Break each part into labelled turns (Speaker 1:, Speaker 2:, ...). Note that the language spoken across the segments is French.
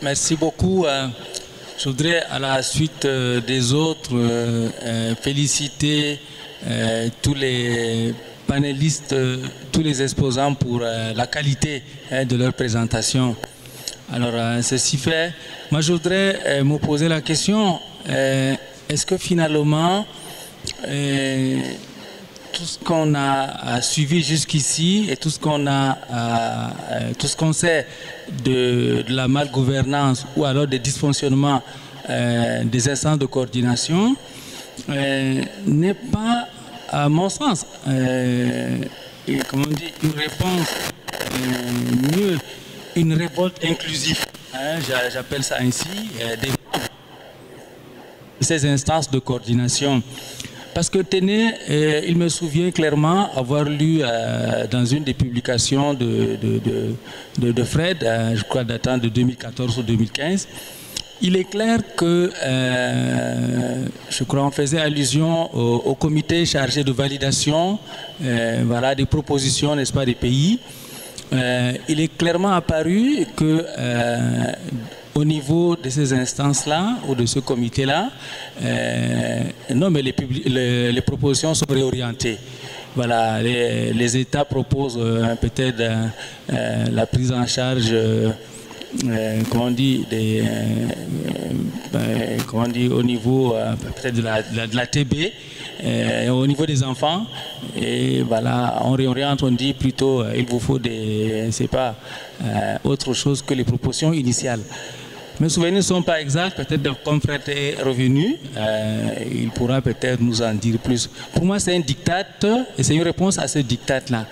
Speaker 1: Merci beaucoup. Je voudrais, à la suite des autres, féliciter tous les panélistes, tous les exposants pour la qualité de leur présentation. Alors, ceci fait, moi je voudrais me poser la question, est-ce que finalement, tout ce qu'on a suivi jusqu'ici et tout ce qu'on sait de la malgouvernance ou alors des dysfonctionnements des instances de coordination n'est pas, à mon sens, comment on dit, une réponse mieux, une révolte inclusive, j'appelle ça ainsi, de ces instances de coordination. Parce que Téné, il me souvient clairement avoir lu dans une des publications de Fred, je crois datant de 2014 ou 2015, il est clair que, je crois on faisait allusion au comité chargé de validation voilà, des propositions, n'est-ce pas, des pays. Il est clairement apparu que au niveau de ces instances-là ou de ce comité-là, non, mais les propositions sont réorientées. Voilà, les États proposent peut-être la prise en charge, comment on dit, comment on dit, au niveau peut-être de la TB, au niveau des enfants. Et voilà, on réoriente, on dit plutôt, il vous faut c'est pas autre chose que les propositions initiales. Mes souvenirs ne sont pas exacts, peut-être comme Fred est revenu, il pourra peut-être nous en dire plus. Pour moi, c'est un diktat et c'est une réponse à ce diktat-là.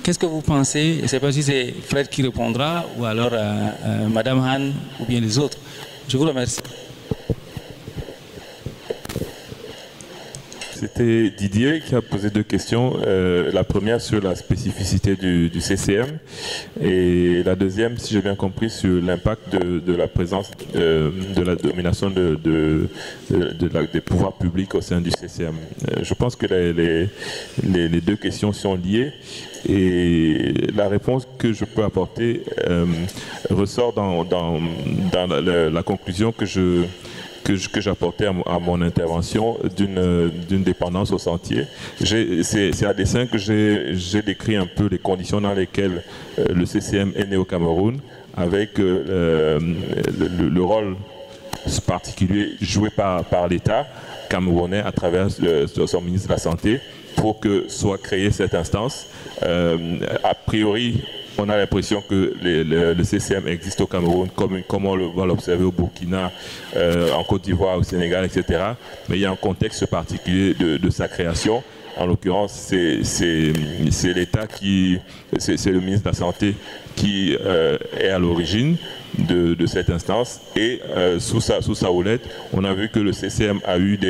Speaker 1: Qu'est-ce que vous pensez? Je ne sais pas si c'est Fred qui répondra ou alors Madame Han ou bien les autres. Je vous remercie.
Speaker 2: C'était Didier qui a posé deux questions. La première sur la spécificité du CCM et la deuxième, si j'ai bien compris, sur l'impact de la présence de la domination des pouvoirs publics au sein du CCM. Je pense que les deux questions sont liées et la réponse que je peux apporter ressort dans la conclusion que j'apportais à mon intervention d'une dépendance au sentier. C'est à dessein que j'ai décrit un peu les conditions dans lesquelles le CCM est né au Cameroun, avec le rôle particulier joué par l'État camerounais à travers son ministre de la Santé pour que soit créée cette instance. A priori, on a l'impression que le CCM existe au Cameroun comme on va l'observer au Burkina, en Côte d'Ivoire, au Sénégal, etc. Mais il y a un contexte particulier de sa création. En l'occurrence, c'est l'État c'est le ministre de la Santé qui est à l'origine de cette instance. Et sous sa houlette, on a vu que le CCM a eu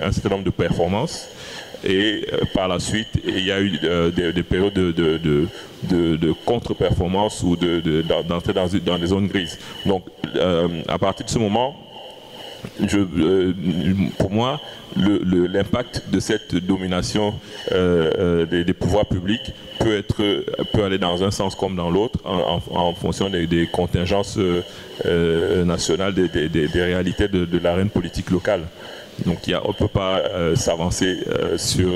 Speaker 2: un certain nombre de performances. Et par la suite, il y a eu des périodes de contre-performance ou d'entrer dans des zones grises. Donc, à partir de ce moment, pour moi, l'impact de cette domination des pouvoirs publics peut aller dans un sens comme dans l'autre en fonction des contingences nationales, des réalités de l'arène politique locale. Donc on ne peut pas s'avancer sur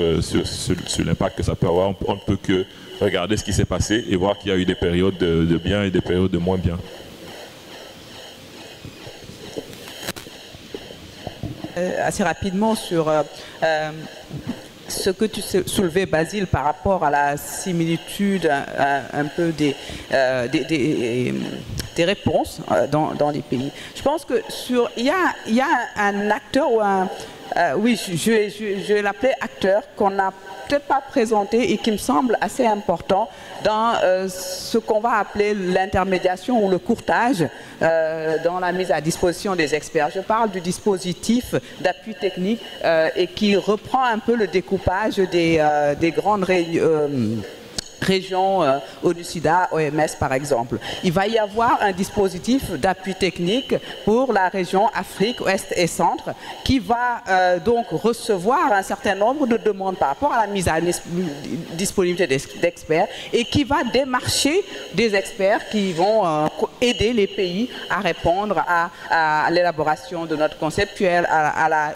Speaker 2: l'impact que ça peut avoir. On ne peut que regarder ce qui s'est passé et voir qu'il y a eu des périodes de bien et des périodes de moins bien.
Speaker 3: Assez rapidement sur ce que tu soulevais, Basile, par rapport à la similitude un peu des réponses dans les pays. Je pense que il y a un acteur ou oui, je vais l'appeler acteur qu'on n'a peut-être pas présenté et qui me semble assez important dans ce qu'on va appeler l'intermédiation ou le courtage dans la mise à disposition des experts. Je parle du dispositif d'appui technique et qui reprend un peu le découpage des grandes réunions région ONU-SIDA, OMS par exemple. Il va y avoir un dispositif d'appui technique pour la région Afrique, Ouest et Centre qui va donc recevoir un certain nombre de demandes par rapport à la mise à disponibilité d'experts et qui va démarcher des experts qui vont aider les pays à répondre à l'élaboration de notre conceptuel,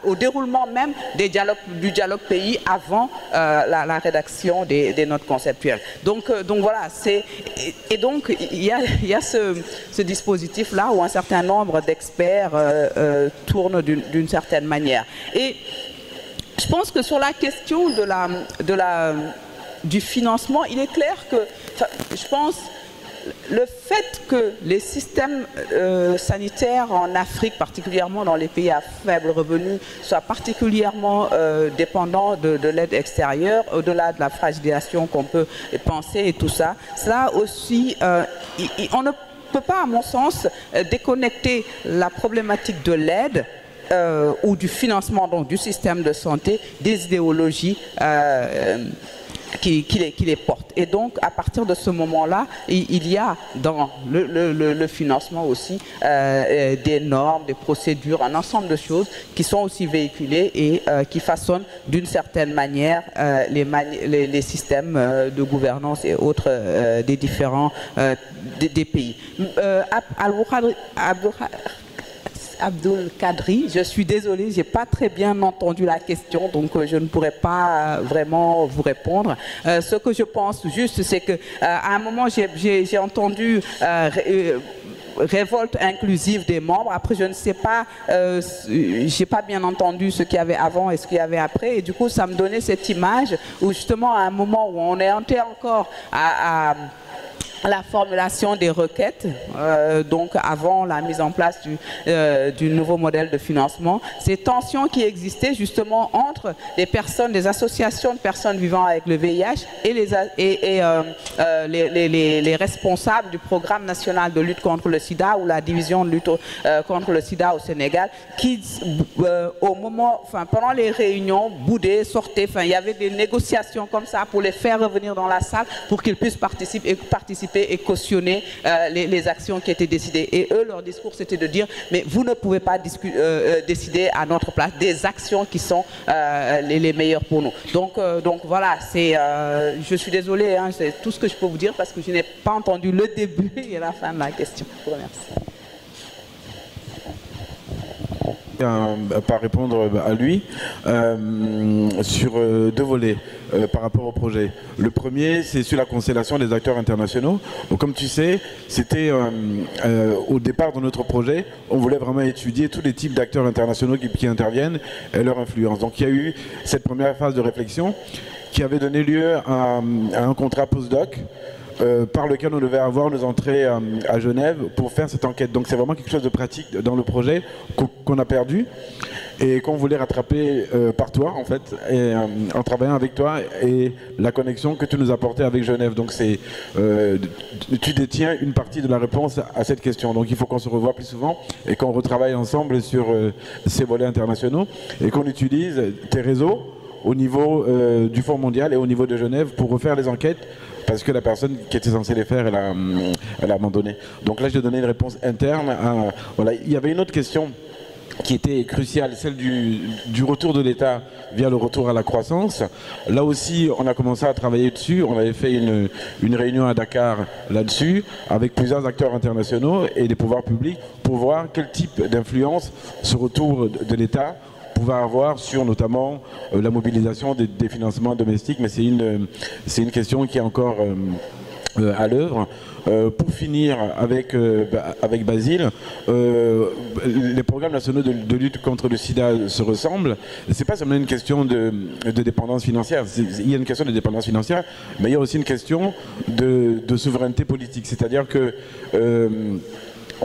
Speaker 3: au déroulement même du dialogue pays avant la rédaction des notes conceptuelles. Donc voilà, et donc il y a ce dispositif-là où un certain nombre d'experts tournent d'une certaine manière. Et je pense que sur la question du financement, il est clair que, je pense, le fait que les systèmes sanitaires en Afrique, particulièrement dans les pays à faible revenu, soient particulièrement dépendants de l'aide extérieure, au-delà de la fragilisation qu'on peut penser et tout ça, cela aussi, on ne peut pas, à mon sens, déconnecter la problématique de l'aide ou du financement donc, du système de santé des idéologies qui les portent. Et donc, à partir de ce moment-là, il y a dans le financement aussi des normes, des procédures, un ensemble de choses qui sont aussi véhiculées et qui façonnent d'une certaine manière les systèmes de gouvernance et autres des différents des pays. Abdul Kadri, je suis désolée, je n'ai pas très bien entendu la question, donc je ne pourrais pas vraiment vous répondre. Ce que je pense juste, c'est qu'à un moment, j'ai entendu révolte inclusive des membres. Après, je ne sais pas, j'ai pas bien entendu ce qu'il y avait avant et ce qu'il y avait après. Et du coup, ça me donnait cette image où justement, à un moment où on est encore à la formulation des requêtes, donc avant la mise en place du nouveau modèle de financement, ces tensions qui existaient justement entre les personnes, des associations de personnes vivant avec le VIH et les responsables du programme national de lutte contre le sida ou la division de lutte contre le sida au Sénégal, qui au moment, pendant les réunions, boudaient, sortaient, il y avait des négociations comme ça pour les faire revenir dans la salle pour qu'ils puissent participer et cautionner les actions qui étaient décidées. Et eux, leur discours, c'était de dire, mais vous ne pouvez pas décider à notre place des actions qui sont les meilleures pour nous. Donc voilà, je suis désolée, hein, c'est tout ce que je peux vous dire parce que je n'ai pas entendu le début et la fin de la question. Je vous remercie.
Speaker 4: Pas répondre à lui sur deux volets par rapport au projet. Le premier, c'est sur la constellation des acteurs internationaux. Donc, comme tu sais, c'était au départ de notre projet, on voulait vraiment étudier tous les types d'acteurs internationaux qui interviennent et leur influence. Donc il y a eu cette première phase de réflexion qui avait donné lieu à un contrat postdoc par lequel on devait avoir nos entrées à Genève pour faire cette enquête. Donc c'est vraiment quelque chose de pratique dans le projet qu'on a perdu et qu'on voulait rattraper par toi en fait, et, en travaillant avec toi et la connexion que tu nous apportais avec Genève. Donc tu détiens une partie de la réponse à cette question. Donc il faut qu'on se revoie plus souvent et qu'on retravaille ensemble sur ces volets internationaux et qu'on utilise tes réseaux au niveau du Fonds mondial et au niveau de Genève pour refaire les enquêtes parce que la personne qui était censée les faire, elle a abandonné. Donc là, je vais donner une réponse interne. Voilà. Il y avait une autre question qui était cruciale, celle du retour de l'État via le retour à la croissance. Là aussi, on a commencé à travailler dessus. On avait fait une réunion à Dakar là-dessus, avec plusieurs acteurs internationaux et des pouvoirs publics, pour voir quel type d'influence ce retour de l'État pouvait avoir sur notamment la mobilisation des financements domestiques, mais c'est une question qui est encore à l'œuvre. Pour finir avec Basile, les programmes nationaux de lutte contre le sida se ressemblent. Ce n'est pas seulement une question de dépendance financière. Il y a une question de dépendance financière, mais il y a aussi une question de souveraineté politique. C'est-à-dire que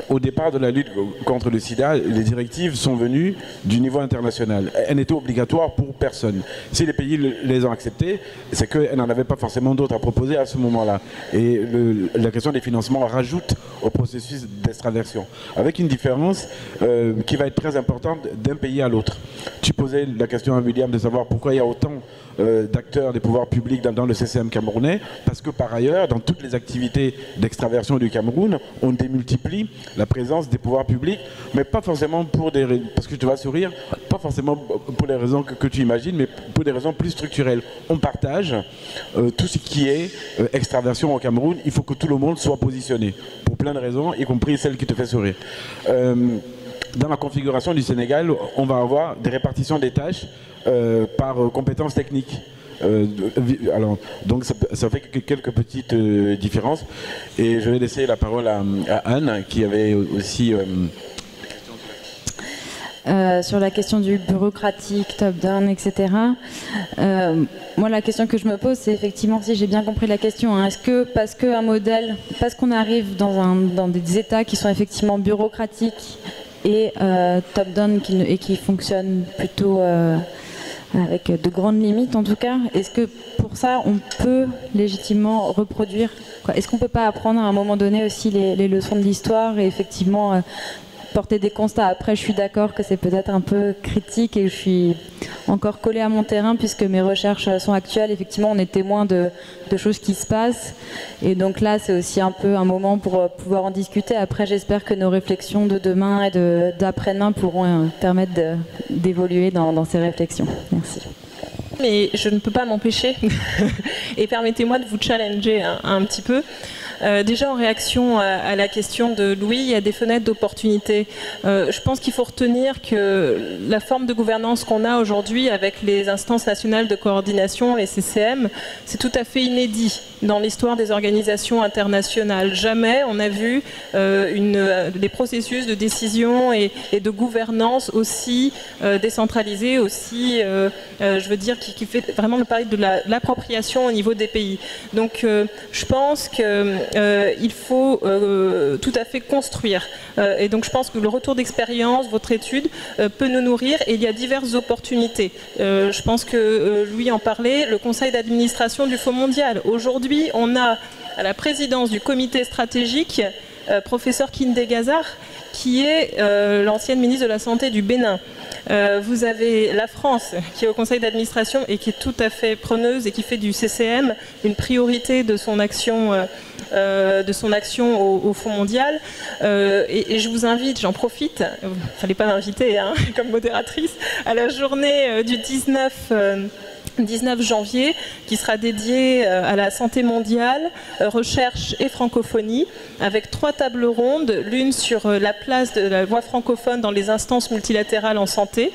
Speaker 4: au départ de la lutte contre le sida, les directives sont venues du niveau international. Elles n'étaient obligatoires pour personne. Si les pays les ont acceptées, c'est qu'elles n'en avaient pas forcément d'autres à proposer à ce moment-là. Et la question des financements rajoute au processus d'extraversion, avec une différence qui va être très importante d'un pays à l'autre. Tu posais la question à William de savoir pourquoi il y a autant d'acteurs des pouvoirs publics dans le CCM camerounais, parce que par ailleurs, dans toutes les activités d'extraversion du Cameroun, on démultiplie la présence des pouvoirs publics, mais pas forcément pour des raisons, parce que tu vas sourire, pas forcément pour les raisons que tu imagines, mais pour des raisons plus structurelles. On partage tout ce qui est extraversion au Cameroun, il faut que tout le monde soit positionné, pour plein de raisons, y compris celle qui te fait sourire. Dans la configuration du Sénégal, on va avoir des répartitions des tâches par compétences techniques. Alors, donc ça fait quelques petites différences. Et je vais laisser la parole à Anne, qui avait aussi...
Speaker 5: sur la question du bureaucratique, top-down, etc. Moi, la question que je me pose, c'est effectivement, si j'ai bien compris la question, hein, est-ce que parce qu'on arrive dans des États qui sont effectivement bureaucratiques et top-down et qui fonctionnent plutôt avec de grandes limites en tout cas, est-ce que pour ça on peut légitimement reproduire, est-ce qu'on ne peut pas apprendre à un moment donné aussi les leçons de l'histoire et effectivement porter des constats? Après, je suis d'accord que c'est peut-être un peu critique et je suis encore collée à mon terrain puisque mes recherches sont actuelles. Effectivement, on est témoin de choses qui se passent et donc là, c'est aussi un peu un moment pour pouvoir en discuter. Après, j'espère que nos réflexions de demain et d'après-demain pourront permettre d'évoluer dans ces réflexions. Merci.
Speaker 6: Mais je ne peux pas m'empêcher et permettez-moi de vous challenger un petit peu. Déjà en réaction à la question de Louis, il y a des fenêtres d'opportunité. Je pense qu'il faut retenir que la forme de gouvernance qu'on a aujourd'hui avec les instances nationales de coordination, les CCM, c'est tout à fait inédit dans l'histoire des organisations internationales. Jamais on a vu des processus de décision et de gouvernance aussi décentralisés, aussi, je veux dire, qui fait vraiment le pari de l'appropriation au niveau des pays. Donc je pense que il faut tout à fait construire. Et donc je pense que le retour d'expérience, votre étude, peut nous nourrir et il y a diverses opportunités. Je pense que Louis en parlait, le conseil d'administration du Fonds mondial. Aujourd'hui, on a à la présidence du comité stratégique professeur Kinde Gazar, qui est l'ancienne ministre de la Santé du Bénin. Vous avez la France qui est au conseil d'administration et qui est tout à fait preneuse et qui fait du CCM une priorité de son action au Fonds mondial. Et je vous invite, j'en profite, il ne fallait pas m'inviter hein, comme modératrice, à la journée du 19 janvier, qui sera dédiée à la santé mondiale, recherche et francophonie, avec 3 tables rondes, l'une sur la place de la voix francophone dans les instances multilatérales en santé,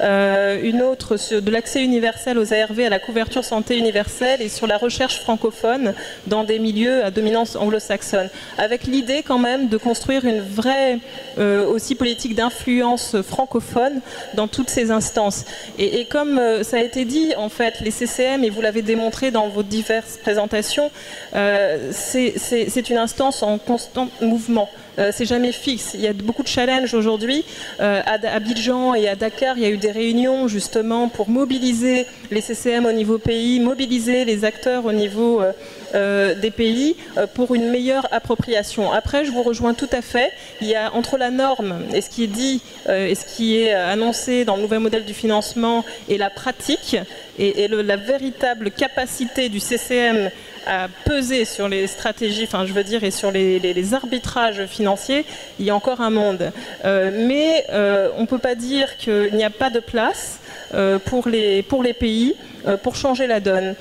Speaker 6: une autre sur de l'accès universel aux ARV, à la couverture santé universelle, et sur la recherche francophone dans des milieux à dominance anglo-saxonne, avec l'idée quand même de construire une vraie aussi politique d'influence francophone dans toutes ces instances. Et comme ça a été dit, en fait, les CCM, et vous l'avez démontré dans vos diverses présentations, c'est une instance en constant mouvement. C'est jamais fixe. Il y a beaucoup de challenges aujourd'hui. À Abidjan et à Dakar, il y a eu des réunions justement pour mobiliser les CCM au niveau pays, mobiliser les acteurs au niveau des pays pour une meilleure appropriation. Après, je vous rejoins tout à fait. Il y a entre la norme et ce qui est dit et ce qui est annoncé dans le nouvel modèle du financement et la pratique et la véritable capacité du CCM à peser sur les stratégies, enfin je veux dire, et sur les arbitrages financiers, il y a encore un monde. Mais on ne peut pas dire qu'il n'y a pas de place pour les pays pour changer la donne.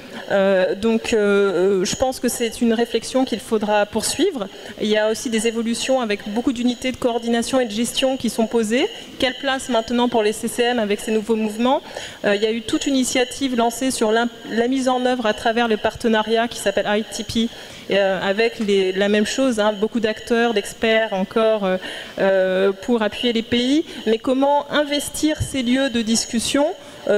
Speaker 6: Donc je pense que c'est une réflexion qu'il faudra poursuivre. Il y a aussi des évolutions avec beaucoup d'unités de coordination et de gestion qui sont posées. Quelle place maintenant pour les CCM avec ces nouveaux mouvements? Il y a eu toute une initiative lancée sur la mise en œuvre à travers le partenariat qui s'appelle ITP, avec la même chose, hein, beaucoup d'acteurs, d'experts encore pour appuyer les pays. Mais comment investir ces lieux de discussion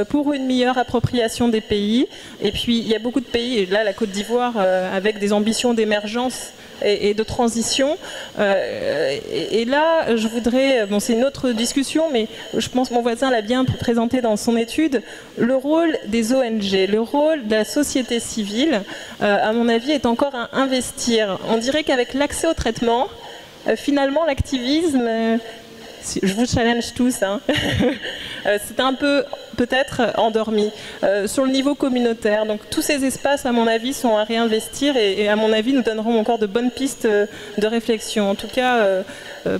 Speaker 6: pour une meilleure appropriation des pays. Et puis il y a beaucoup de pays, et là la Côte d'Ivoire avec des ambitions d'émergence et de transition. Et là, je voudrais, bon c'est une autre discussion, mais je pense que mon voisin l'a bien présenté dans son étude, le rôle des ONG, le rôle de la société civile, à mon avis, est encore à investir. On dirait qu'avec l'accès au traitement, finalement l'activisme, je vous challenge tous, hein, c'est un peu peut-être endormi sur le niveau communautaire. Donc tous ces espaces, à mon avis, sont à réinvestir et à mon avis, nous donneront encore de bonnes pistes de réflexion. En tout cas,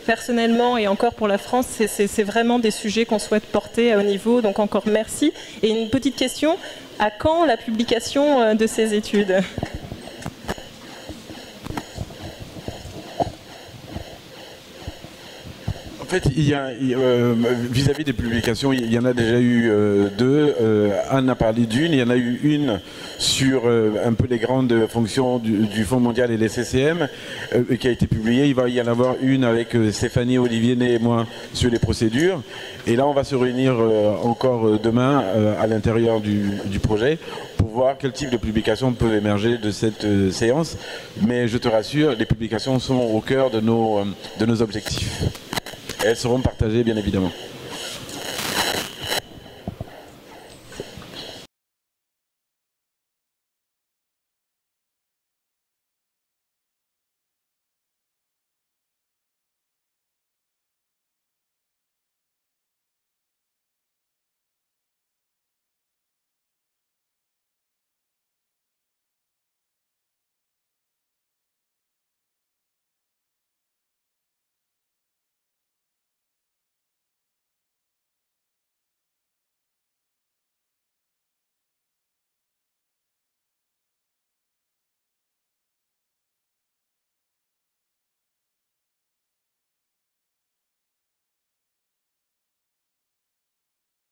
Speaker 6: personnellement et encore pour la France, c'est vraiment des sujets qu'on souhaite porter à haut niveau. Donc encore merci. Et une petite question, à quand la publication de ces études ?
Speaker 4: En fait, vis-à-vis des publications, il y en a déjà eu deux. Anne a parlé d'une. Il y en a eu une sur un peu les grandes fonctions du Fonds mondial et les CCM qui a été publiée. Il va y en avoir une avec Stéphanie, Olivier Ney et moi sur les procédures. Et là, on va se réunir encore demain à l'intérieur du projet pour voir quel type de publications peuvent émerger de cette séance. Mais je te rassure, les publications sont au cœur de nos objectifs. Elles seront partagées, bien évidemment.